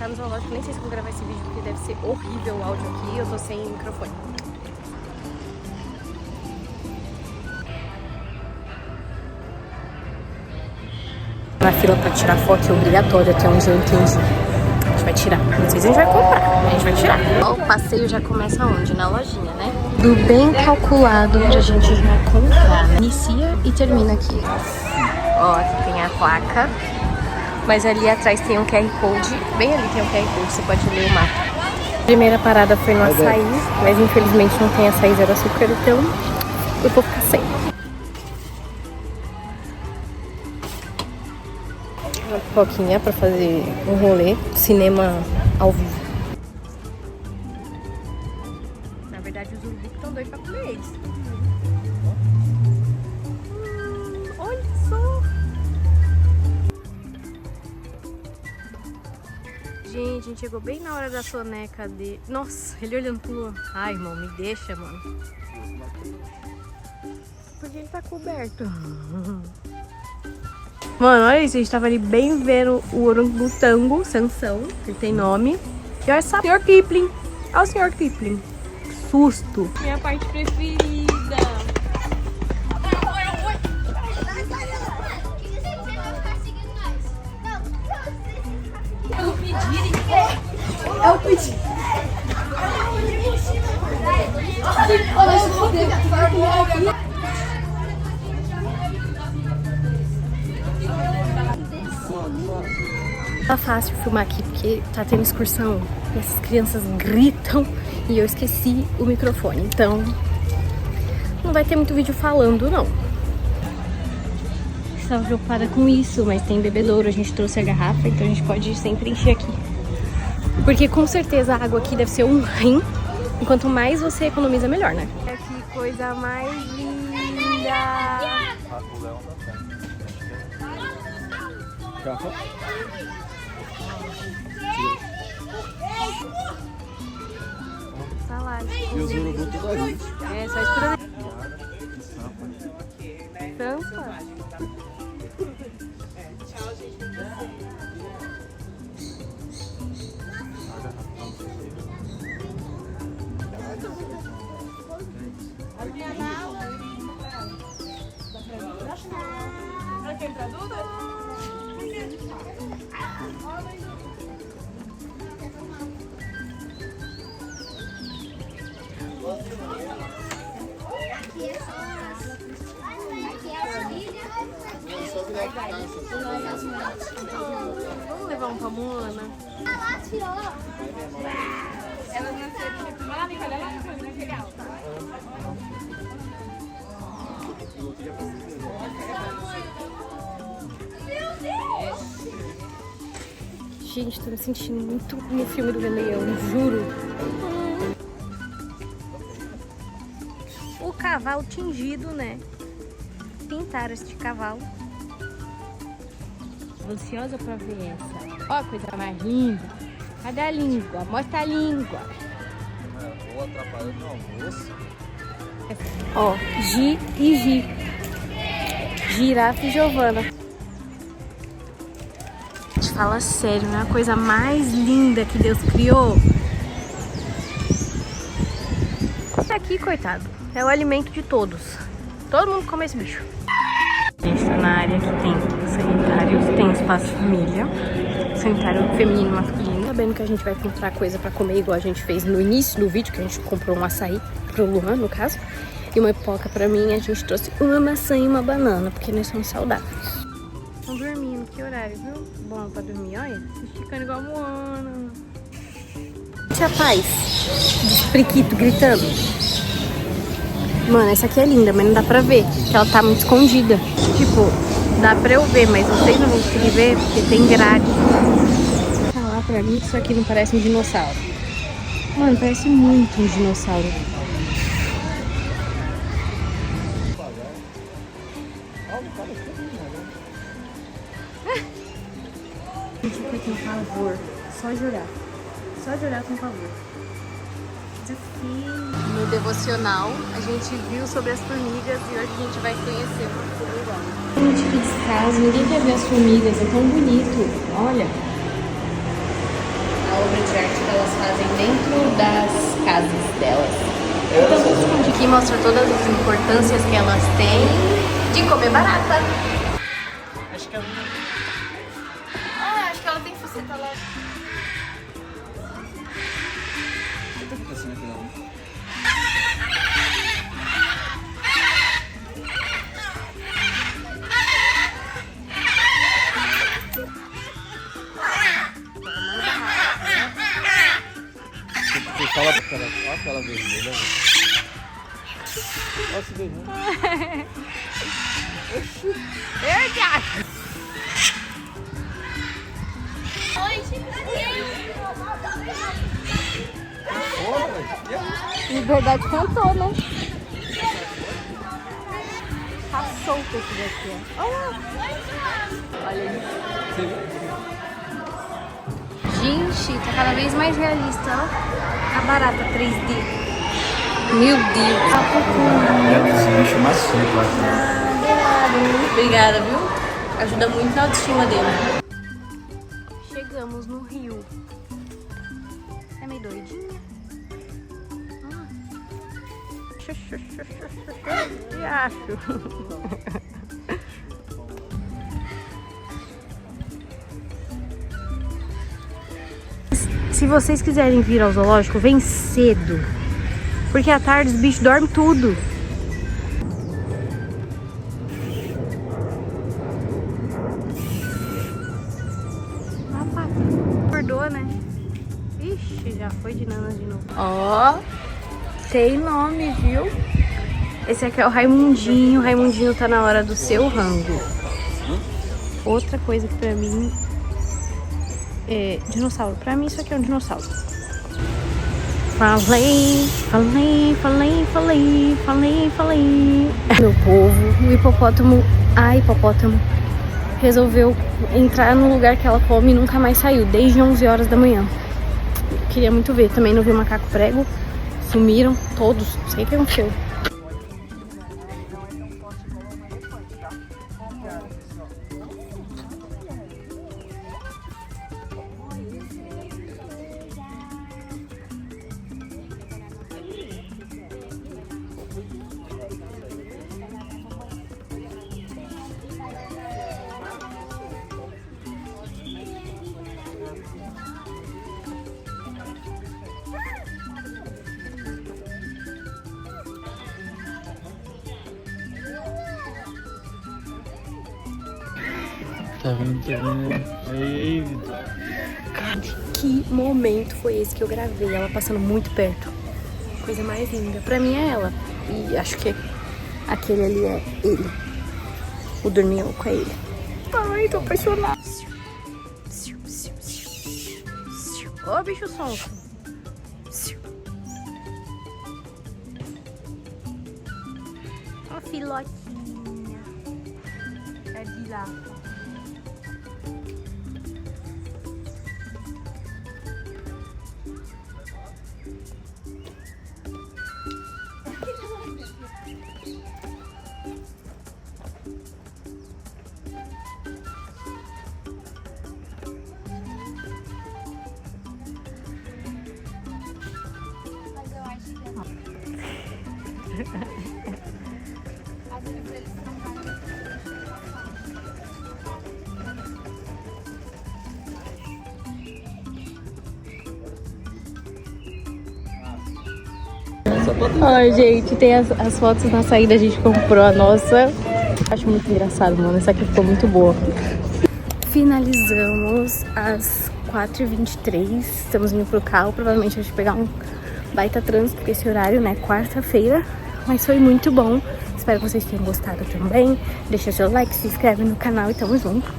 no zoológico. Nem sei se vou gravar esse vídeo, porque deve ser horrível o áudio aqui. Eu tô sem microfone. Na fila pra tirar foto é obrigatório, até onde eu entendi. A gente vai tirar. Não sei se a gente vai comprar, a gente vai tirar. Ó, o passeio já começa onde? Na lojinha, né? Do bem calculado onde a gente vai comprar, né? Inicia e termina aqui. Ó, aqui tem a placa. Mas ali atrás tem um QR Code. Bem ali tem um QR Code, você pode ler o mapa. Primeira parada foi no açaí, mas infelizmente não tem açaí zero açúcar, então eu vou ficar sem. Uma pipoquinha pra fazer um rolê, cinema ao vivo. Na verdade, os urubicos estão doidos pra comer eles. Olha só! Gente, a gente chegou bem na hora da soneca dele. Nossa, ele olhando pro Luan. Ai, irmão, me deixa, mano. Porque ele tá coberto. Mano, olha isso, a gente tava ali bem vendo o orangotango, Sansão, que ele tem nome. E olha só, o Sr. Kipling. Olha o Sr. Kipling. Que susto. Minha parte preferida. É o pedir. Olha, se for dele, tu vai comer aqui. Tá fácil filmar aqui porque tá tendo excursão e essas crianças gritam e eu esqueci o microfone, então não vai ter muito vídeo falando, não. Estava preocupada com isso, mas tem bebedouro, a gente trouxe a garrafa, então a gente pode sempre encher aqui. Porque com certeza a água aqui deve ser um rim, e quanto mais você economiza, melhor, né? Que coisa mais linda! O leão tá certo. Tá lá, E os urubus tudo ali. é só esperando. Tampa. Vamos levar um pra Moana? Elas nasceram lá, nem olha lá naquele alto. Gente, tô me sentindo muito no filme do Rei Leão, juro. O cavalo tingido, né? Pintaram este cavalo. Ansiosa pra ver essa. Ó, a coisa mais linda. Cadê a língua? Mostra a língua. Vou atrapalhando no almoço. Ó, Gi e Gi. Girafa e Giovana. Te fala sério, não é a coisa mais linda que Deus criou? Esse aqui, coitado, é o alimento de todos. Todo mundo come esse bicho. A gente tá na área que tem sanitários, tem espaço família, sanitário feminino e masculino. Sabendo que a gente vai comprar coisa pra comer igual a gente fez no início do vídeo, que a gente comprou um açaí pro Luan, no caso, e uma pipoca pra mim, a gente trouxe uma maçã e uma banana, porque nós somos saudáveis. Estão dormindo, que horário, viu? Bom pra dormir, olha, esticando igual a Moana. Tia Paz, de priquito gritando. Mano, essa aqui é linda, mas não dá pra ver, porque ela tá muito escondida. Tipo, dá pra eu ver, mas vocês não vão conseguir ver, porque tem grade. Falar pra mim que isso aqui não parece um dinossauro. Mano, parece muito um dinossauro. Gente, eu tenho pavor. Só jurar. Só jurar com pavor. No devocional, a gente viu sobre as formigas e hoje a gente vai conhecer uma formiga igual. A gente fica descaso, ninguém quer ver as formigas, é tão bonito. Olha. entrarem dentro das casas delas. Então, o vídeo aqui mostra todas as importâncias que elas têm de comer barata. Acho que ela Acho que ela tem faceta lá. tá pensando aqui não. Tu fala pra ela, olha aquela vermelha. Olha esse vermelho. Liberdade cantou, né? Tá solto esse daqui, ó. Olha isso. Gente, tá cada vez mais realista, ó. A barata 3D. Meu Deus. Tá Esse bicho macio, Obrigada, viu? Ajuda muito na autoestima dele. Chegamos no rio. É meio doidinha. Acho. Se vocês quiserem vir ao zoológico, vem cedo. Porque à tarde os bichos dormem tudo. Acordou, né? Ixi, já foi de nanas de novo. Ó, tem nome, viu? Esse aqui é o Raimundinho. O Raimundinho tá na hora do seu rango. Outra coisa que pra mim é dinossauro. Pra mim isso aqui é um dinossauro. Falei. Meu povo, o hipopótamo, a hipopótamo, resolveu entrar no lugar que ela come e nunca mais saiu, desde 11 horas da manhã. Queria muito ver, também não vi o macaco prego, sumiram todos, não sei o que aconteceu. Tá vendo? Ei, Que momento foi esse que eu gravei? Ela passando muito perto. Coisa mais linda. Pra mim é ela. E acho que aquele ali é ele. O dorminhoco é ele. Ai, tô apaixonada. Ô, bicho sonso. Ó, filotinha. É de lá. Ai, gente, tem as fotos na saída, a gente comprou a nossa. Acho muito engraçado, mano. Essa aqui ficou muito boa. Finalizamos às 4h23. Estamos indo pro carro. Provavelmente a gente vai pegar um baita trânsito, porque esse horário, né, quarta-feira. Mas foi muito bom. Espero que vocês tenham gostado também. Deixa seu like, se inscreve no canal e tamo junto.